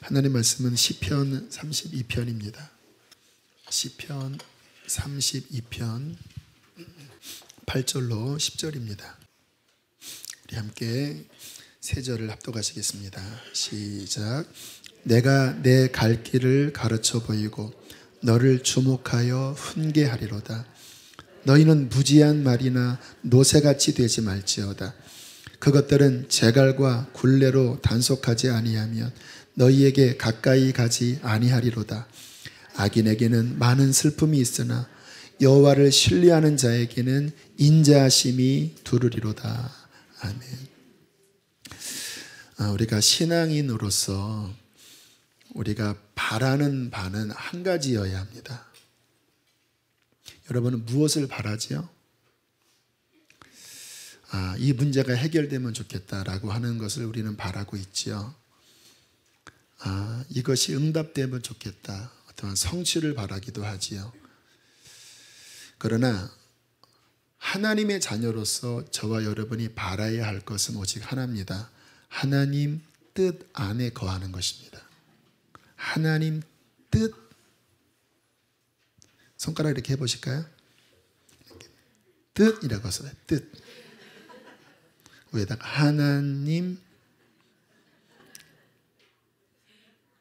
하나님 말씀은 시편 32편입니다. 시편 32편 8절로 10절입니다. 우리 함께 세 절을 합독하시겠습니다. 시작. 내가 내 갈 길을 가르쳐 보이고 너를 주목하여 훈계하리로다. 너희는 무지한 말이나 노새같이 되지 말지어다. 그것들은 제갈과 굴레로 단속하지 아니하면 너희에게 가까이 가지 아니하리로다. 악인에게는 많은 슬픔이 있으나 여호와를 신뢰하는 자에게는 인자하심이 두르리로다. 아멘. 우리가 신앙인으로서 우리가 바라는 바는 한 가지여야 합니다. 여러분은 무엇을 바라지요? 이 문제가 해결되면 좋겠다라고 하는 것을 우리는 바라고 있지요. 이것이 응답되면 좋겠다. 어떠한 성취를 바라기도 하지요. 그러나 하나님의 자녀로서 저와 여러분이 바라야 할 것은 오직 하나입니다. 하나님 뜻 안에 거하는 것입니다. 하나님 뜻. 손가락 이렇게 해보실까요? 뜻이라고 써요. 뜻. 위에다가 하나님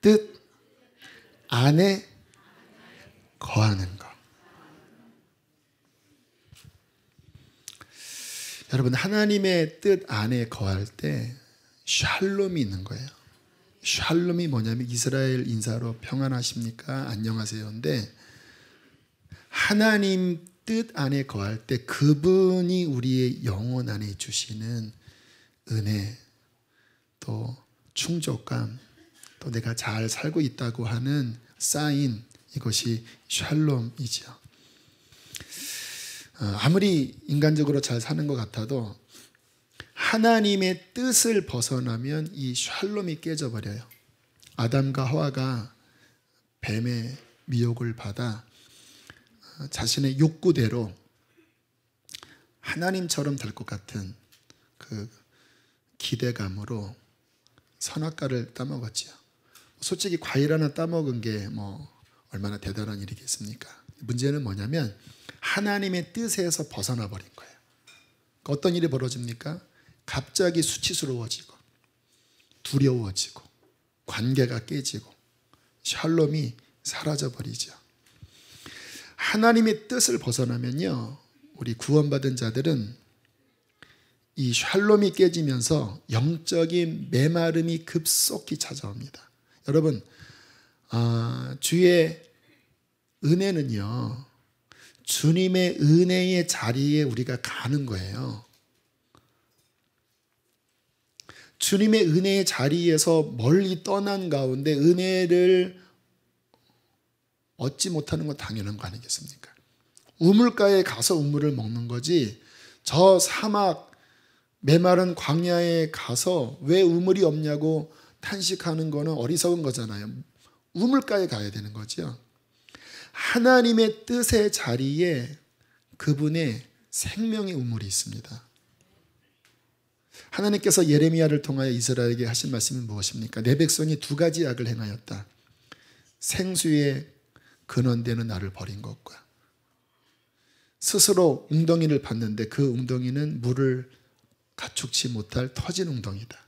뜻 안에 거하는 것. 여러분, 하나님의 뜻 안에 거할 때 샬롬이 있는 거예요. 샬롬이 뭐냐면 이스라엘 인사로 평안하십니까? 안녕하세요인데, 하나님 뜻 안에 거할 때 그분이 우리의 영혼 안에 주시는 은혜, 또 충족감, 또 내가 잘 살고 있다고 하는 사인, 이것이 샬롬이죠. 아무리 인간적으로 잘 사는 것 같아도 하나님의 뜻을 벗어나면 이 샬롬이 깨져버려요. 아담과 하와가 뱀의 미혹을 받아 자신의 욕구대로 하나님처럼 될 것 같은 그 기대감으로 선악과를 따먹었지요. 솔직히 과일 하나 따먹은 게 얼마나 대단한 일이겠습니까? 문제는 뭐냐면 하나님의 뜻에서 벗어나 버린 거예요. 어떤 일이 벌어집니까? 갑자기 수치스러워지고 두려워지고 관계가 깨지고 샬롬이 사라져버리죠. 하나님의 뜻을 벗어나면요, 우리 구원받은 자들은 이 샬롬이 깨지면서 영적인 메마름이 급속히 찾아옵니다. 여러분, 주의 은혜는요, 주님의 은혜의 자리에 우리가 가는 거예요. 주님의 은혜의 자리에서 멀리 떠난 가운데 은혜를 얻지 못하는 건 당연한 거 아니겠습니까? 우물가에 가서 우물을 먹는 거지, 저 사막 메마른 광야에 가서 왜 우물이 없냐고 탄식하는 거는 어리석은 거잖아요. 우물가에 가야 되는 거죠. 하나님의 뜻의 자리에 그분의 생명의 우물이 있습니다. 하나님께서 예레미야를 통하여 이스라엘에게 하신 말씀이 무엇입니까? 내 백성이 두 가지 악을 행하였다. 생수의 근원되는 나를 버린 것과 스스로 웅덩이를 팠는데 그 웅덩이는 물을 가축치 못할 터진 웅덩이다.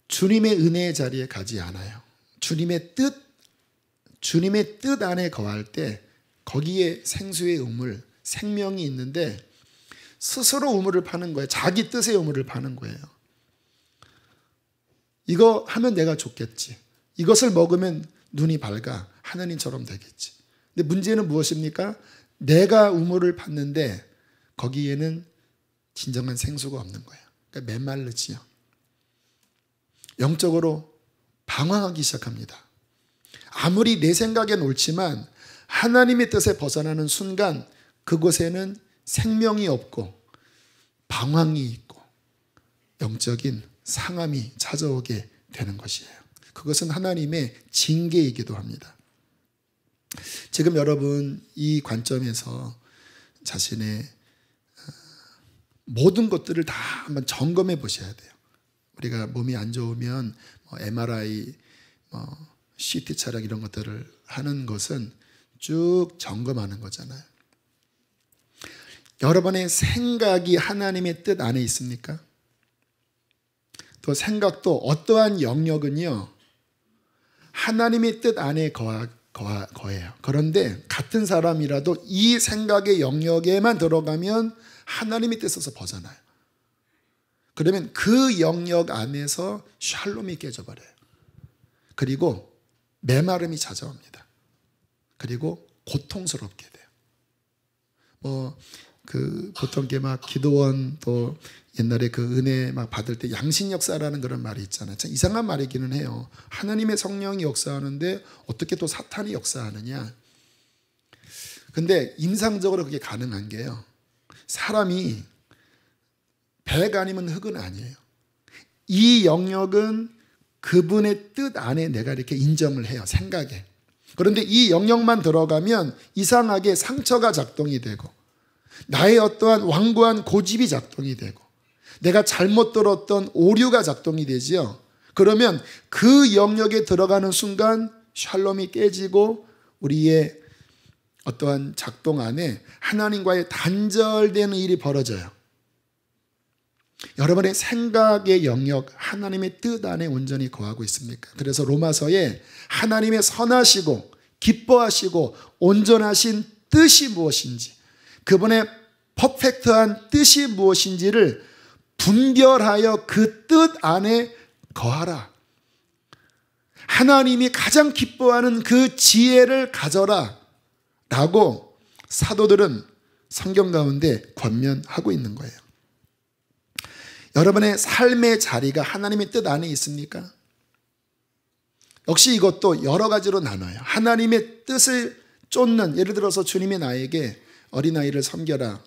주님의 은혜의 자리에 가지 않아요. 주님의 뜻 안에 거할 때 거기에 생수의 우물, 생명이 있는데 스스로 우물을 파는 거예요. 자기 뜻의 우물을 파는 거예요. 이거 하면 내가 좋겠지. 이것을 먹으면 눈이 밝아. 하나님처럼 되겠지. 근데 문제는 무엇입니까? 내가 우물을 팠는데 거기에는 진정한 생수가 없는 거예요. 그러니까 메말르지요. 영적으로 방황하기 시작합니다. 아무리 내 생각엔 옳지만 하나님의 뜻에 벗어나는 순간 그곳에는 생명이 없고 방황이 있고 영적인 상함이 찾아오게 되는 것이에요. 그것은 하나님의 징계이기도 합니다. 지금 여러분 이 관점에서 자신의 모든 것들을 다 한번 점검해 보셔야 돼요. 우리가 몸이 안 좋으면 MRI, CT 촬영 이런 것들을 하는 것은 쭉 점검하는 거잖아요. 여러분의 생각이 하나님의 뜻 안에 있습니까? 또 생각도 어떠한 영역은요, 하나님의 뜻 안에 거해요. 그런데 같은 사람이라도 이 생각의 영역에만 들어가면 하나님의 뜻에서 벗어나요. 그러면 그 영역 안에서 샬롬이 깨져버려요. 그리고 메마름이 찾아옵니다. 그리고 고통스럽게 돼요. 보통 막 기도원 또 옛날에 그 은혜 막 받을 때 양신 역사라는 그런 말이 있잖아요. 참 이상한 말이기는 해요. 하나님의 성령이 역사하는데 어떻게 또 사탄이 역사하느냐. 근데 임상적으로 그게 가능한 게요, 사람이 배가 아니면 흙은 아니에요. 이 영역은 그분의 뜻 안에 내가 이렇게 인정을 해요, 생각에. 그런데 이 영역만 들어가면 이상하게 상처가 작동이 되고, 나의 어떠한 완고한 고집이 작동이 되고, 내가 잘못 들었던 오류가 작동이 되지요. 그러면 그 영역에 들어가는 순간 샬롬이 깨지고 우리의 어떠한 작동 안에 하나님과의 단절되는 일이 벌어져요. 여러분의 생각의 영역, 하나님의 뜻 안에 온전히 거하고 있습니까? 그래서 로마서에 하나님의 선하시고 기뻐하시고 온전하신 뜻이 무엇인지, 그분의 퍼펙트한 뜻이 무엇인지를 분별하여 그 뜻 안에 거하라. 하나님이 가장 기뻐하는 그 지혜를 가져라 라고 사도들은 성경 가운데 권면하고 있는 거예요. 여러분의 삶의 자리가 하나님의 뜻 안에 있습니까? 역시 이것도 여러 가지로 나눠요. 하나님의 뜻을 쫓는, 예를 들어서 주님이 나에게 어린아이를 섬겨라,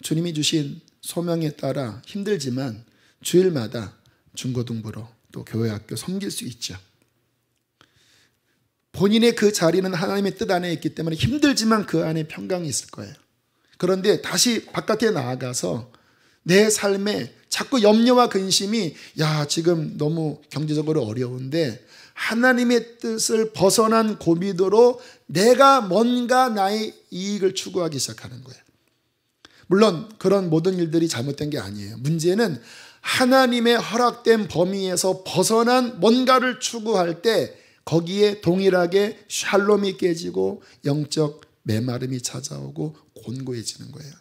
주님이 주신 소명에 따라 힘들지만 주일마다 중고등부로 또 교회 학교 섬길 수 있죠. 본인의 그 자리는 하나님의 뜻 안에 있기 때문에 힘들지만 그 안에 평강이 있을 거예요. 그런데 다시 바깥에 나아가서 내 삶에 자꾸 염려와 근심이, 지금 너무 경제적으로 어려운데 하나님의 뜻을 벗어난 고민으로 내가 뭔가 나의 이익을 추구하기 시작하는 거예요. 물론 그런 모든 일들이 잘못된 게 아니에요. 문제는 하나님의 허락된 범위에서 벗어난 뭔가를 추구할 때 거기에 동일하게 샬롬이 깨지고 영적 메마름이 찾아오고 곤고해지는 거예요.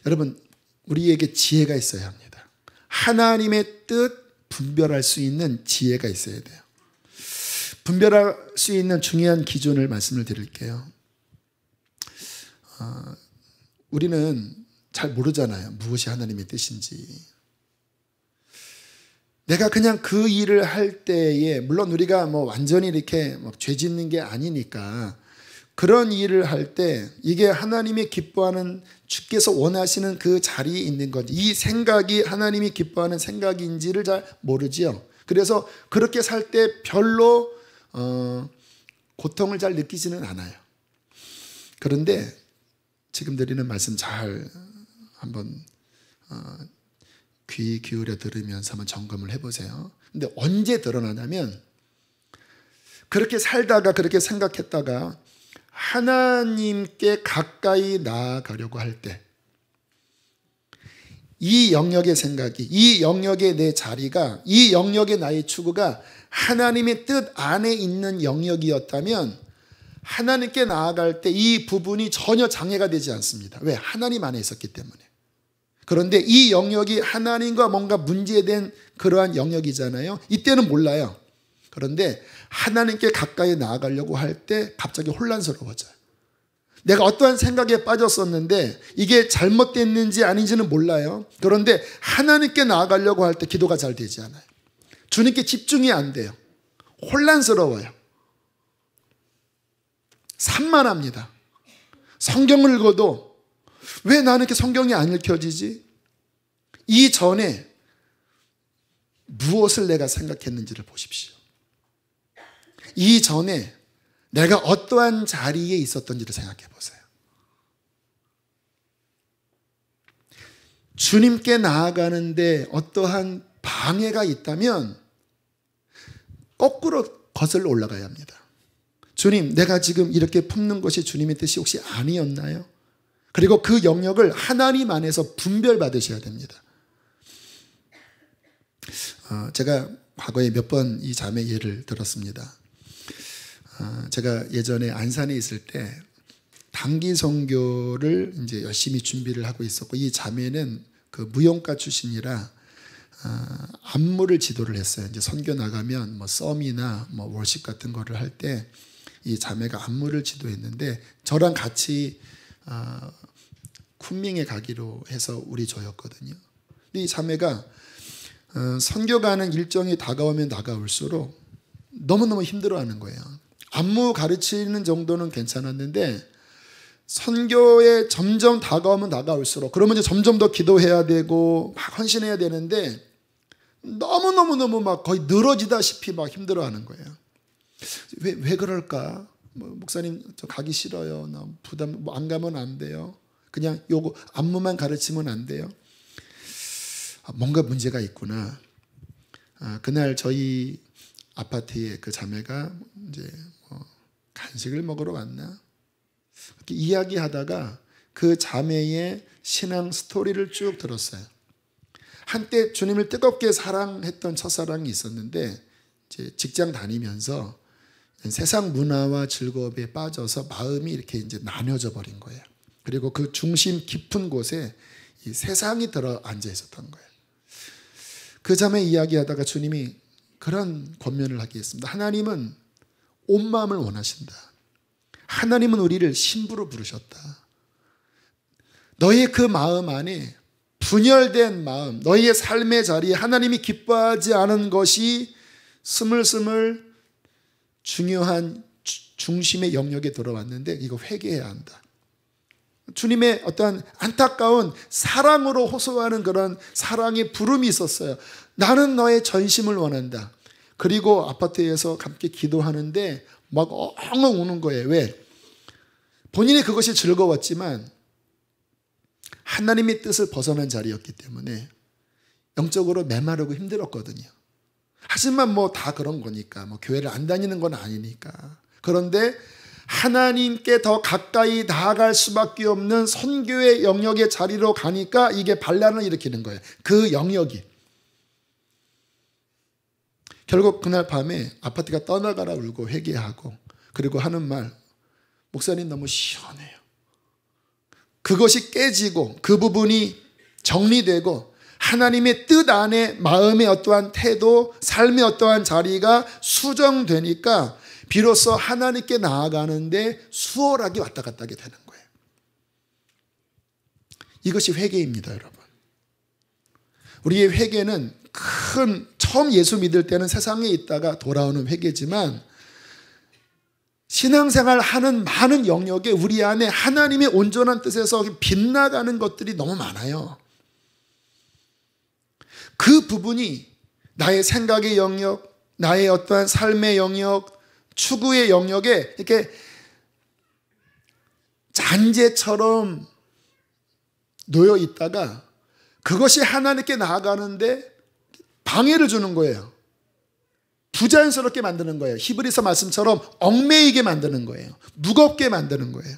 여러분, 우리에게 지혜가 있어야 합니다. 하나님의 뜻 분별할 수 있는 지혜가 있어야 돼요. 분별할 수 있는 중요한 기준을 말씀을 드릴게요. 우리는 잘 모르잖아요, 무엇이 하나님의 뜻인지. 내가 그냥 그 일을 할 때에, 물론 우리가 완전히 이렇게 죄 짓는 게 아니니까, 그런 일을 할 때 이게 하나님이 기뻐하는, 주께서 원하시는 그 자리에 있는 건지, 이 생각이 하나님이 기뻐하는 생각인지를 잘 모르지요. 그래서 그렇게 살 때 별로 고통을 잘 느끼지는 않아요. 그런데 지금 드리는 말씀 잘 한번 귀 기울여 들으면서 한번 점검을 해보세요. 근데 언제 드러나냐면, 그렇게 살다가 그렇게 생각했다가 하나님께 가까이 나아가려고 할 때, 이 영역의 생각이, 이 영역의 내 자리가, 이 영역의 나의 추구가 하나님의 뜻 안에 있는 영역이었다면 하나님께 나아갈 때 이 부분이 전혀 장애가 되지 않습니다. 왜? 하나님 안에 있었기 때문에. 그런데 이 영역이 하나님과 뭔가 문제된 그러한 영역이잖아요. 이때는 몰라요. 그런데 하나님께 가까이 나아가려고 할 때 갑자기 혼란스러워져요. 내가 어떠한 생각에 빠졌었는데 이게 잘못됐는지 아닌지는 몰라요. 그런데 하나님께 나아가려고 할 때 기도가 잘 되지 않아요. 주님께 집중이 안 돼요. 혼란스러워요. 산만합니다. 성경을 읽어도 왜 나는 이렇게 성경이 안 읽혀지지? 이전에 무엇을 내가 생각했는지를 보십시오. 이전에 내가 어떠한 자리에 있었던지를 생각해 보세요. 주님께 나아가는데 어떠한 방해가 있다면 거꾸로 거슬러 올라가야 합니다. 주님, 내가 지금 이렇게 품는 것이 주님의 뜻이 혹시 아니었나요? 그리고 그 영역을 하나님 안에서 분별받으셔야 됩니다. 제가 과거에 몇 번 이 자매 예를 들었습니다. 제가 예전에 안산에 있을 때 단기 선교를 이제 열심히 준비를 하고 있었고, 이 자매는 그 무용가 출신이라 안무를 지도를 했어요. 이제 선교 나가면 뭐 썸이나 뭐 월십 같은 거를 할 때 이 자매가 안무를 지도했는데, 저랑 같이 쿤밍에 가기로 해서 우리 조였거든요. 근데 이 자매가 선교 가는 일정이 다가오면 다가올수록 너무너무 힘들어하는 거예요. 안무 가르치는 정도는 괜찮았는데 선교에 점점 다가오면 다가올수록, 그러면 이제 점점 더 기도해야 되고 막 헌신해야 되는데 너무 막 거의 늘어지다시피 막 힘들어하는 거예요. 왜 그럴까? 목사님, 저 가기 싫어요. 나 부담, 안 가면 안 돼요. 그냥 요거 안무만 가르치면 안 돼요. 뭔가 문제가 있구나. 그날 저희 아파트에 그 자매가 이제 간식을 먹으러 왔나? 이렇게 이야기하다가 그 자매의 신앙 스토리를 쭉 들었어요. 한때 주님을 뜨겁게 사랑했던 첫사랑이 있었는데, 이제 직장 다니면서 세상 문화와 즐거움에 빠져서 마음이 이렇게 이제 나뉘어져 버린 거예요. 그리고 그 중심 깊은 곳에 이 세상이 들어 앉아 있었던 거예요. 그 자매 이야기하다가 주님이 그런 권면을 하게 했습니다. 하나님은 온 마음을 원하신다. 하나님은 우리를 신부로 부르셨다. 너의 그 마음 안에 분열된 마음, 너희의 삶의 자리에 하나님이 기뻐하지 않은 것이 스물스물 중요한 중심의 영역에 들어왔는데 이거 회개해야 한다. 주님의 어떤 안타까운 사랑으로 호소하는 그런 사랑의 부름이 있었어요. 나는 너의 전심을 원한다. 그리고 아파트에서 함께 기도하는데 막 엉엉 우는 거예요. 왜? 본인이 그것이 즐거웠지만 하나님의 뜻을 벗어난 자리였기 때문에 영적으로 메마르고 힘들었거든요. 하지만 뭐 다 그런 거니까, 뭐 교회를 안 다니는 건 아니니까. 그런데 하나님께 더 가까이 나아갈 수밖에 없는 선교의 영역의 자리로 가니까 이게 반란을 일으키는 거예요. 그 영역이. 결국 그날 밤에 아파트가 떠나가라 울고 회개하고, 그리고 하는 말, 목사님 너무 시원해요. 그것이 깨지고 그 부분이 정리되고 하나님의 뜻 안에 마음의 어떠한 태도, 삶의 어떠한 자리가 수정되니까 비로소 하나님께 나아가는데 수월하게 왔다 갔다 하게 되는 거예요. 이것이 회개입니다, 여러분. 우리의 회개는 처음 예수 믿을 때는 세상에 있다가 돌아오는 회개지만, 신앙생활 하는 많은 영역에 우리 안에 하나님의 온전한 뜻에서 빗나가는 것들이 너무 많아요. 그 부분이 나의 생각의 영역, 나의 어떠한 삶의 영역, 추구의 영역에 이렇게 잔재처럼 놓여 있다가 그것이 하나님께 나아가는데 방해를 주는 거예요. 부자연스럽게 만드는 거예요. 히브리서 말씀처럼 얽매이게 만드는 거예요. 무겁게 만드는 거예요.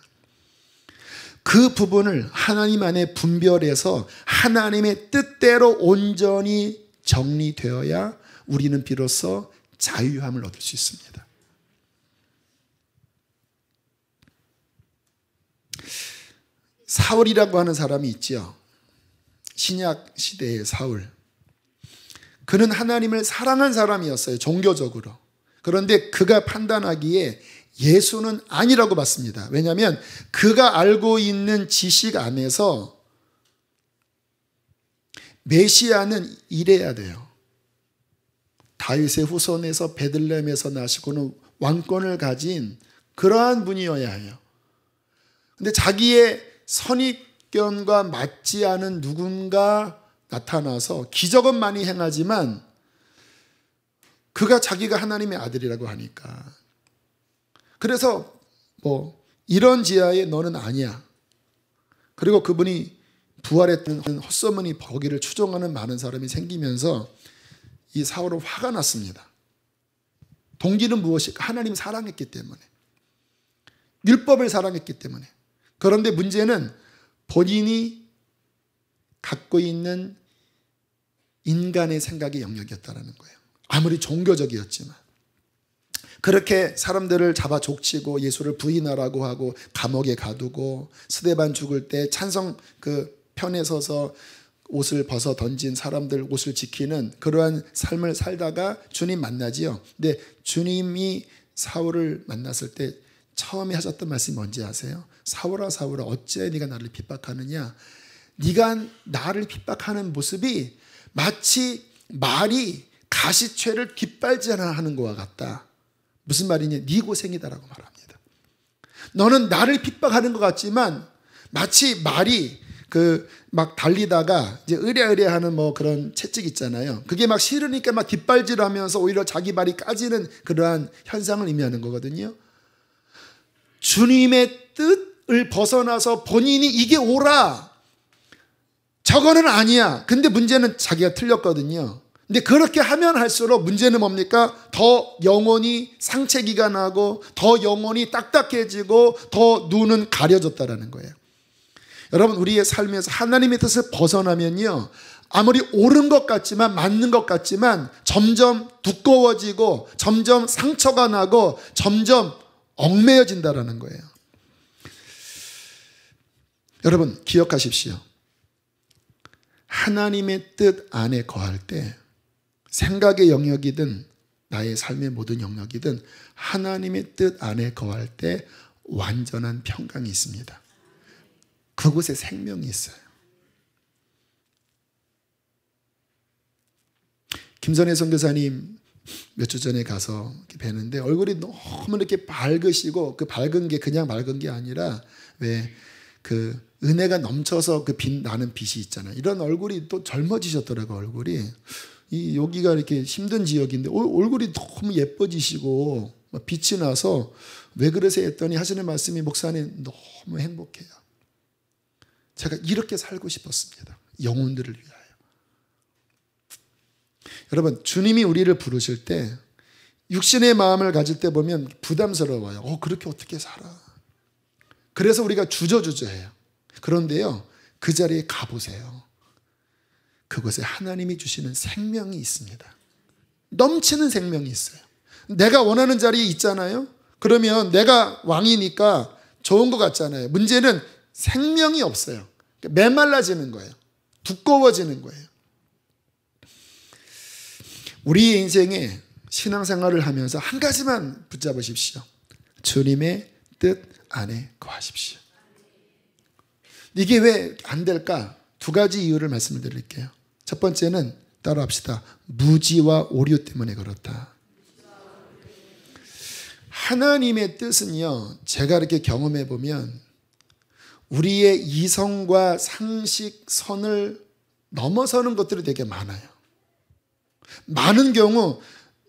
그 부분을 하나님 안에 분별해서 하나님의 뜻대로 온전히 정리되어야 우리는 비로소 자유함을 얻을 수 있습니다. 사울이라고 하는 사람이 있죠. 신약 시대의 사울. 그는 하나님을 사랑한 사람이었어요, 종교적으로. 그런데 그가 판단하기에 예수는 아니라고 봤습니다. 왜냐하면 그가 알고 있는 지식 안에서 메시아는 이래야 돼요. 다윗의 후손에서 베들레헴에서 나시고는 왕권을 가진 그러한 분이어야 해요. 근데 자기의 선입견과 맞지 않은 누군가 나타나서 기적은 많이 행하지만 그가 자기가 하나님의 아들이라고 하니까, 그래서 뭐 이런 지하에 너는 아니야. 그리고 그분이 부활했던 헛소문이 거기를 추종하는 많은 사람이 생기면서 이 사울은 화가 났습니다. 동기는 무엇일까? 하나님을 사랑했기 때문에, 율법을 사랑했기 때문에. 그런데 문제는 본인이 갖고 있는 인간의 생각의 영역이었다는 거예요. 아무리 종교적이었지만. 그렇게 사람들을 잡아 족치고 예수를 부인하라고 하고 감옥에 가두고 스데반 죽을 때 찬성 그 편에 서서 옷을 벗어 던진 사람들 옷을 지키는 그러한 삶을 살다가 주님 만나지요. 근데 주님이 사울을 만났을 때 처음에 하셨던 말씀이 뭔지 아세요? 사울아 사울아 어찌 네가 나를 핍박하느냐. 네가 나를 핍박하는 모습이 마치 말이 가시채를 깃발질하는 것과 같다. 무슨 말이냐? 네 고생이다라고 말합니다. 너는 나를 핍박하는 것 같지만 마치 말이 막 달리다가 이제 의뢰하는 뭐 그런 채찍 있잖아요. 그게 막 싫으니까 막 뒷발질하면서 오히려 자기 발이 까지는 그러한 현상을 의미하는 거거든요. 주님의 뜻을 벗어나서 본인이 이게 옳아, 저거는 아니야. 근데 문제는 자기가 틀렸거든요. 근데 그렇게 하면 할수록 문제는 뭡니까? 더 영혼이 상체기가 나고 더 영혼이 딱딱해지고 더 눈은 가려졌다라는 거예요. 여러분, 우리의 삶에서 하나님의 뜻을 벗어나면요, 아무리 옳은 것 같지만 맞는 것 같지만 점점 두꺼워지고 점점 상처가 나고 점점 얽매여진다라는 거예요. 여러분 기억하십시오. 하나님의 뜻 안에 거할 때 생각의 영역이든 나의 삶의 모든 영역이든 하나님의 뜻 안에 거할 때 완전한 평강이 있습니다. 그곳에 생명이 있어요. 김선혜 선교사님 몇 주 전에 가서 뵈는데 얼굴이 너무 이렇게 밝으시고, 그 밝은 게 그냥 밝은 게 아니라 왜 그 은혜가 넘쳐서 그 빛 나는 빛이 있잖아요. 이런 얼굴이 또 젊어지셨더라고요. 얼굴이 이 여기가 이렇게 힘든 지역인데 얼굴이 너무 예뻐지시고 빛이 나서 왜 그러세요 했더니 하시는 말씀이 목사님 너무 행복해요. 제가 이렇게 살고 싶었습니다. 영혼들을 위하여. 여러분 주님이 우리를 부르실 때 육신의 마음을 가질 때 보면 부담스러워요. 그렇게 어떻게 살아. 그래서 우리가 주저주저해요. 그런데요, 그 자리에 가보세요. 그곳에 하나님이 주시는 생명이 있습니다. 넘치는 생명이 있어요. 내가 원하는 자리에 있잖아요. 그러면 내가 왕이니까 좋은 것 같잖아요. 문제는 생명이 없어요. 메말라지는 거예요. 두꺼워지는 거예요. 우리의 인생에 신앙생활을 하면서 한 가지만 붙잡으십시오. 주님의 뜻 안에 거하십시오. 이게 왜 안 될까? 두 가지 이유를 말씀을 드릴게요. 첫 번째는 따라합시다. 무지와 오류 때문에 그렇다. 하나님의 뜻은요, 제가 이렇게 경험해 보면 우리의 이성과 상식 선을 넘어서는 것들이 되게 많아요. 많은 경우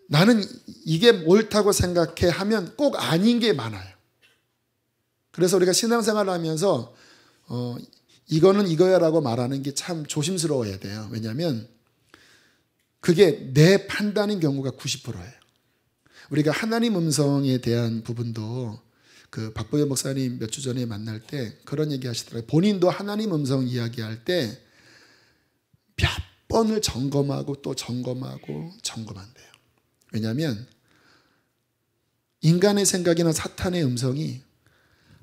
나는 이게 옳다고 생각해 하면 꼭 아닌 게 많아요. 그래서 우리가 신앙생활을 하면서 이거는 이거야 라고 말하는 게 참 조심스러워야 돼요. 왜냐하면 그게 내 판단인 경우가 90%예요. 우리가 하나님 음성에 대한 부분도 그 박보현 목사님 몇 주 전에 만날 때 그런 얘기 하시더라고요. 본인도 하나님 음성 이야기할 때 몇 번을 점검하고 또 점검하고 점검한대요. 왜냐하면 인간의 생각이나 사탄의 음성이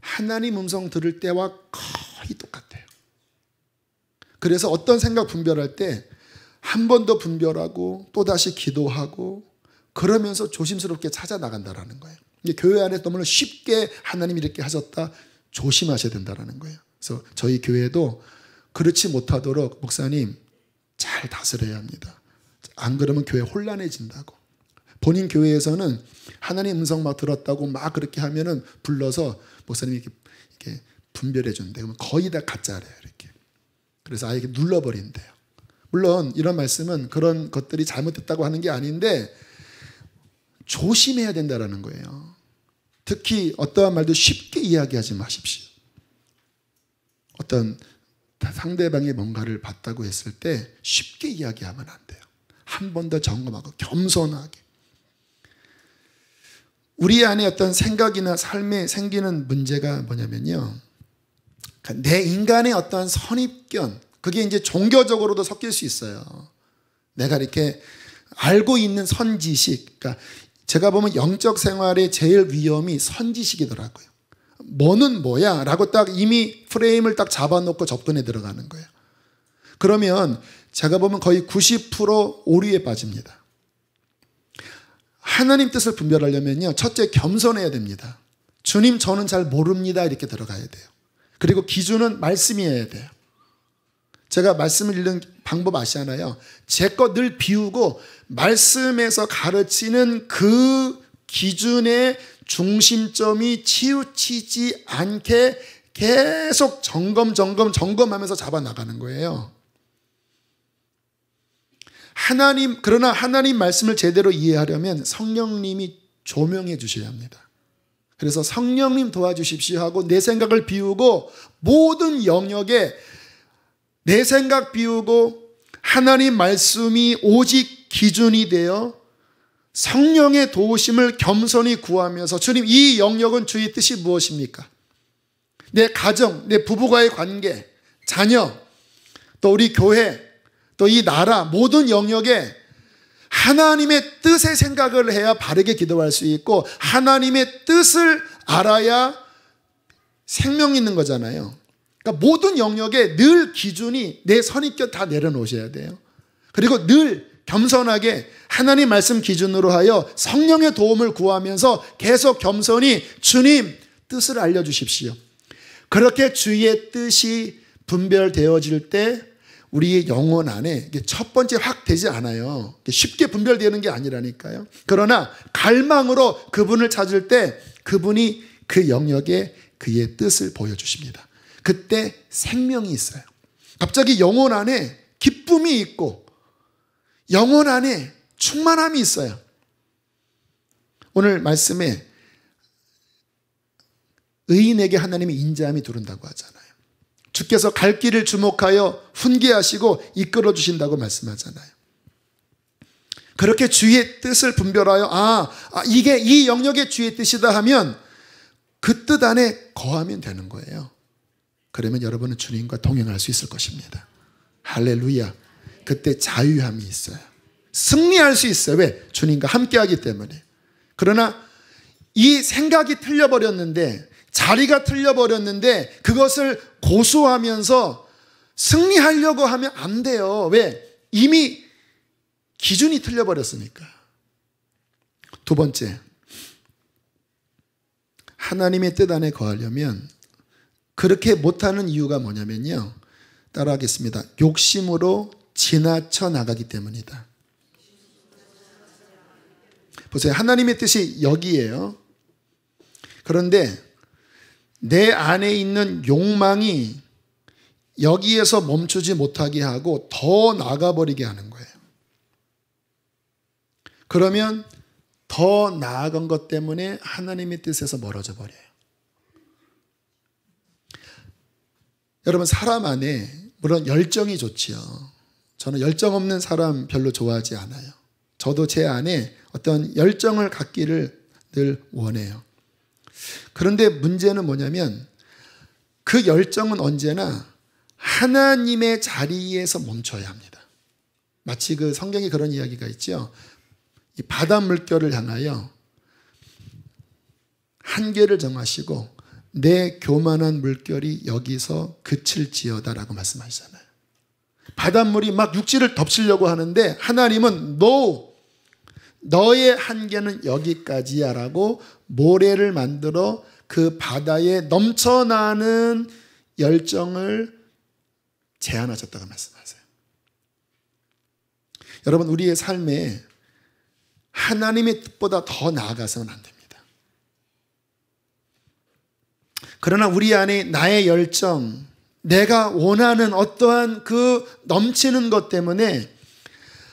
하나님 음성 들을 때와 거의 똑같아요. 그래서 어떤 생각 분별할 때 한 번 더 분별하고 또다시 기도하고 그러면서 조심스럽게 찾아 나간다라는 거예요. 교회 안에 너무나 쉽게 하나님이 이렇게 하셨다 조심하셔야 된다는 거예요. 그래서 저희 교회도 그렇지 못하도록 목사님 잘 다스려야 합니다. 안 그러면 교회 혼란해진다고. 본인 교회에서는 하나님 음성 막 들었다고 막 그렇게 하면은 불러서 목사님이 이렇게 분별해 준대요. 그러면 거의 다 가짜래요. 이렇게. 그래서 아예 이렇게 눌러버린대요. 물론 이런 말씀은 그런 것들이 잘못됐다고 하는 게 아닌데 조심해야 된다는 거예요. 특히 어떠한 말도 쉽게 이야기하지 마십시오. 어떤 상대방이 뭔가를 봤다고 했을 때 쉽게 이야기하면 안 돼요. 한 번 더 점검하고 겸손하게. 우리 안에 어떤 생각이나 삶에 생기는 문제가 뭐냐면요, 내 인간의 어떤 선입견, 그게 이제 종교적으로도 섞일 수 있어요. 내가 이렇게 알고 있는 선지식, 그러니까 제가 보면 영적 생활의 제일 위험이 선지식이더라고요. 뭐는 뭐야? 라고 딱 이미 프레임을 딱 잡아놓고 접근해 들어가는 거예요. 그러면 제가 보면 거의 90% 오류에 빠집니다. 하나님 뜻을 분별하려면요, 첫째 겸손해야 됩니다. 주님, 저는 잘 모릅니다. 이렇게 들어가야 돼요. 그리고 기준은 말씀이어야 돼요. 제가 말씀을 읽는 방법 아시잖아요. 제 것 늘 비우고 말씀에서 가르치는 그 기준의 중심점이 치우치지 않게 계속 점검하면서 잡아나가는 거예요. 그러나 하나님 말씀을 제대로 이해하려면 성령님이 조명해 주셔야 합니다. 그래서 성령님 도와주십시오 하고 내 생각을 비우고 모든 영역에 내 생각 비우고 하나님 말씀이 오직 기준이 되어 성령의 도우심을 겸손히 구하면서, 주님, 이 영역은 주의 뜻이 무엇입니까? 내 가정, 내 부부와의 관계, 자녀, 또 우리 교회, 또 이 나라 모든 영역에 하나님의 뜻의 생각을 해야 바르게 기도할 수 있고, 하나님의 뜻을 알아야 생명이 있는 거잖아요. 그러니까 모든 영역에 늘 기준이, 내 선입견 다 내려놓으셔야 돼요. 그리고 늘 겸손하게 하나님 말씀 기준으로 하여 성령의 도움을 구하면서 계속 겸손히 주님 뜻을 알려주십시오. 그렇게 주의 뜻이 분별되어질 때 우리의 영혼 안에 첫 번째 확 되지 않아요. 쉽게 분별되는 게 아니라니까요. 그러나 갈망으로 그분을 찾을 때 그분이 그 영역에 그의 뜻을 보여주십니다. 그때 생명이 있어요. 갑자기 영혼 안에 기쁨이 있고 영혼 안에 충만함이 있어요. 오늘 말씀에 의인에게 하나님의 인자함이 두른다고 하잖아요. 주께서 갈 길을 주목하여 훈계하시고 이끌어 주신다고 말씀하잖아요. 그렇게 주의 뜻을 분별하여 이게 이 영역의 주의 뜻이다 하면 그 뜻 안에 거하면 되는 거예요. 그러면 여러분은 주님과 동행할 수 있을 것입니다. 할렐루야. 그때 자유함이 있어요. 승리할 수 있어요. 왜? 주님과 함께하기 때문에. 그러나 이 생각이 틀려버렸는데, 자리가 틀려버렸는데 그것을 고수하면서 승리하려고 하면 안 돼요. 왜? 이미 기준이 틀려버렸으니까. 두 번째, 하나님의 뜻 안에 거하려면 그렇게 못하는 이유가 뭐냐면요, 따라하겠습니다. 욕심으로 지나쳐 나가기 때문이다. 보세요. 하나님의 뜻이 여기예요. 그런데 내 안에 있는 욕망이 여기에서 멈추지 못하게 하고 더 나가버리게 하는 거예요. 그러면 더 나아간 것 때문에 하나님의 뜻에서 멀어져 버려요. 여러분, 사람 안에 물론 열정이 좋지요. 저는 열정 없는 사람 별로 좋아하지 않아요. 저도 제 안에 어떤 열정을 갖기를 늘 원해요. 그런데 문제는 뭐냐면 그 열정은 언제나 하나님의 자리에서 멈춰야 합니다. 마치 그 성경에 그런 이야기가 있죠. 이 바다 물결을 향하여 한계를 정하시고 내 교만한 물결이 여기서 그칠지어다라고 말씀하시잖아요. 바닷물이 막 육지를 덮치려고 하는데 하나님은 No! 너의 한계는 여기까지야 라고 모래를 만들어 그 바다에 넘쳐나는 열정을 제한하셨다고 말씀하세요. 여러분, 우리의 삶에 하나님의 뜻보다 더 나아가서는 안 됩니다. 그러나 우리 안에 나의 열정, 내가 원하는 어떠한 그 넘치는 것 때문에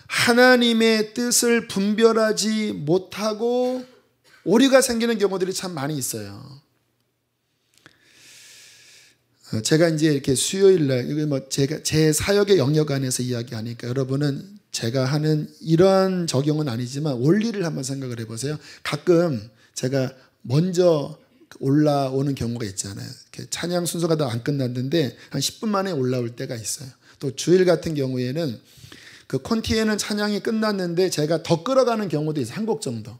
하나님의 뜻을 분별하지 못하고 오류가 생기는 경우들이 참 많이 있어요. 제가 이제 이렇게 수요일 날, 이거 뭐 제가 제 사역의 영역 안에서 이야기하니까 여러분은 제가 하는 이런 적용은 아니지만 원리를 한번 생각을 해보세요. 가끔 제가 먼저 올라오는 경우가 있잖아요. 이렇게 찬양 순서가 다 안 끝났는데 한 10분 만에 올라올 때가 있어요. 또 주일 같은 경우에는 그 콘티에는 찬양이 끝났는데 제가 더 끌어가는 경우도 있어요. 한 곡 정도.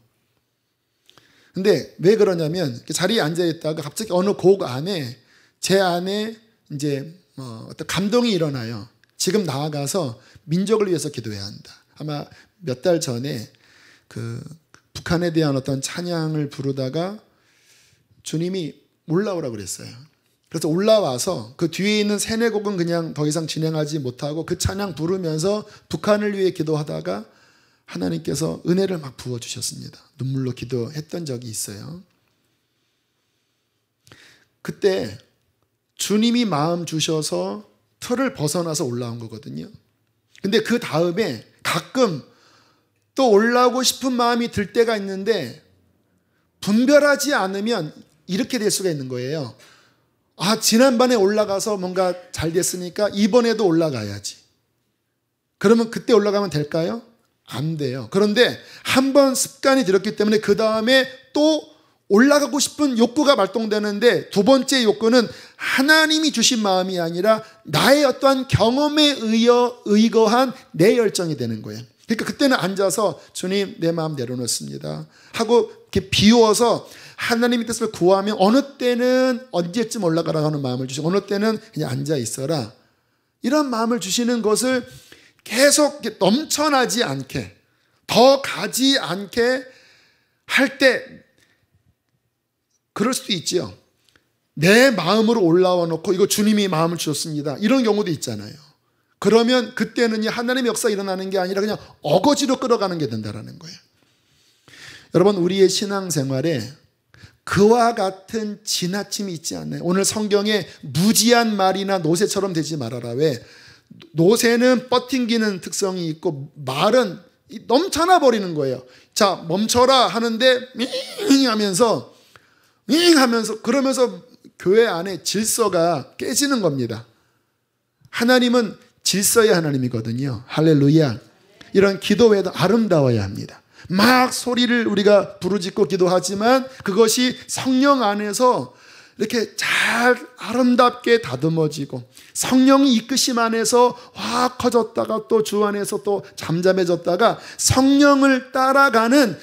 근데 왜 그러냐면 자리에 앉아 있다가 갑자기 어느 곡 안에 제 안에 이제 어떤 감동이 일어나요. 지금 나아가서 민족을 위해서 기도해야 한다. 아마 몇 달 전에 그 북한에 대한 어떤 찬양을 부르다가 주님이 올라오라고 그랬어요. 그래서 올라와서 그 뒤에 있는 세네 곡은 그냥 더 이상 진행하지 못하고 그 찬양 부르면서 북한을 위해 기도하다가 하나님께서 은혜를 막 부어주셨습니다. 눈물로 기도했던 적이 있어요. 그때 주님이 마음 주셔서 틀을 벗어나서 올라온 거거든요. 근데 그 다음에 가끔 또 올라오고 싶은 마음이 들 때가 있는데 분별하지 않으면 이렇게 될 수가 있는 거예요. 아, 지난번에 올라가서 뭔가 잘 됐으니까 이번에도 올라가야지. 그러면 그때 올라가면 될까요? 안 돼요. 그런데 한번 습관이 들었기 때문에 그 다음에 또 올라가고 싶은 욕구가 발동되는데 두 번째 욕구는 하나님이 주신 마음이 아니라 나의 어떠한 경험에 의거한 내 열정이 되는 거예요. 그러니까 그때는 앉아서 주님 내 마음 내려놓습니다 하고 이렇게 비워서 하나님의 뜻을 구하면 어느 때는 언제쯤 올라가라고 하는 마음을 주시고 어느 때는 그냥 앉아 있어라 이런 마음을 주시는 것을 계속 넘쳐나지 않게 더 가지 않게 할 때 그럴 수도 있죠. 내 마음으로 올라와 놓고 이거 주님이 마음을 주셨습니다. 이런 경우도 있잖아요. 그러면 그때는 하나님의 역사가 일어나는 게 아니라 그냥 어거지로 끌어가는 게 된다는 거예요. 여러분 우리의 신앙생활에 그와 같은 지나침이 있지 않나요? 오늘 성경에 무지한 말이나 노새처럼 되지 말아라. 왜? 노새는 뻗팅기는 특성이 있고 말은 넘쳐나 버리는 거예요. 자 멈춰라 하는데 잉 하면서 그러면서 교회 안에 질서가 깨지는 겁니다. 하나님은 질서의 하나님이거든요. 할렐루야. 이런 기도 외에도 아름다워야 합니다. 막 소리를 우리가 부르짖고 기도하지만 그것이 성령 안에서 이렇게 잘 아름답게 다듬어지고 성령이 이끄심 안에서 확 커졌다가 또 주 안에서 또 잠잠해졌다가 성령을 따라가는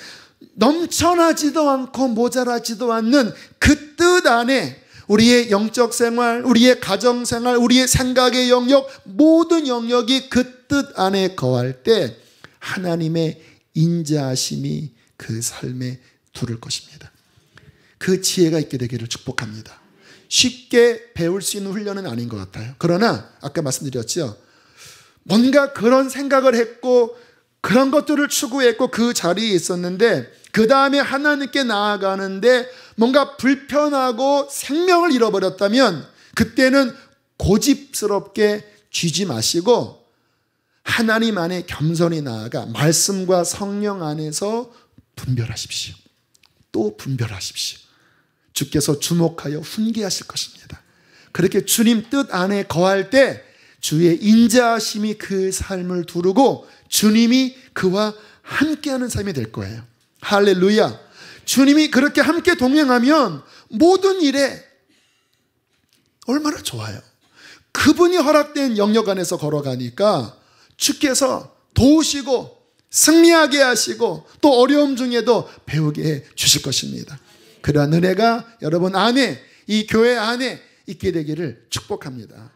넘쳐나지도 않고 모자라지도 않는 그 뜻 안에 우리의 영적 생활, 우리의 가정 생활, 우리의 생각의 영역 모든 영역이 그 뜻 안에 거할 때 하나님의 인자하심이 그 삶에 두를 것입니다. 그 지혜가 있게 되기를 축복합니다. 쉽게 배울 수 있는 훈련은 아닌 것 같아요. 그러나 아까 말씀드렸죠. 뭔가 그런 생각을 했고 그런 것들을 추구했고 그 자리에 있었는데 그 다음에 하나님께 나아가는데 뭔가 불편하고 생명을 잃어버렸다면 그때는 고집스럽게 쥐지 마시고 하나님 안에 겸손히 나아가 말씀과 성령 안에서 분별하십시오. 또 분별하십시오. 주께서 주목하여 훈계하실 것입니다. 그렇게 주님 뜻 안에 거할 때 주의 인자하심이 그 삶을 두르고 주님이 그와 함께하는 삶이 될 거예요. 할렐루야. 주님이 그렇게 함께 동행하면 모든 일에 얼마나 좋아요. 그분이 허락된 영역 안에서 걸어가니까 주께서 도우시고 승리하게 하시고 또 어려움 중에도 배우게 해 주실 것입니다. 그러한 은혜가 여러분 안에 이 교회 안에 있게 되기를 축복합니다.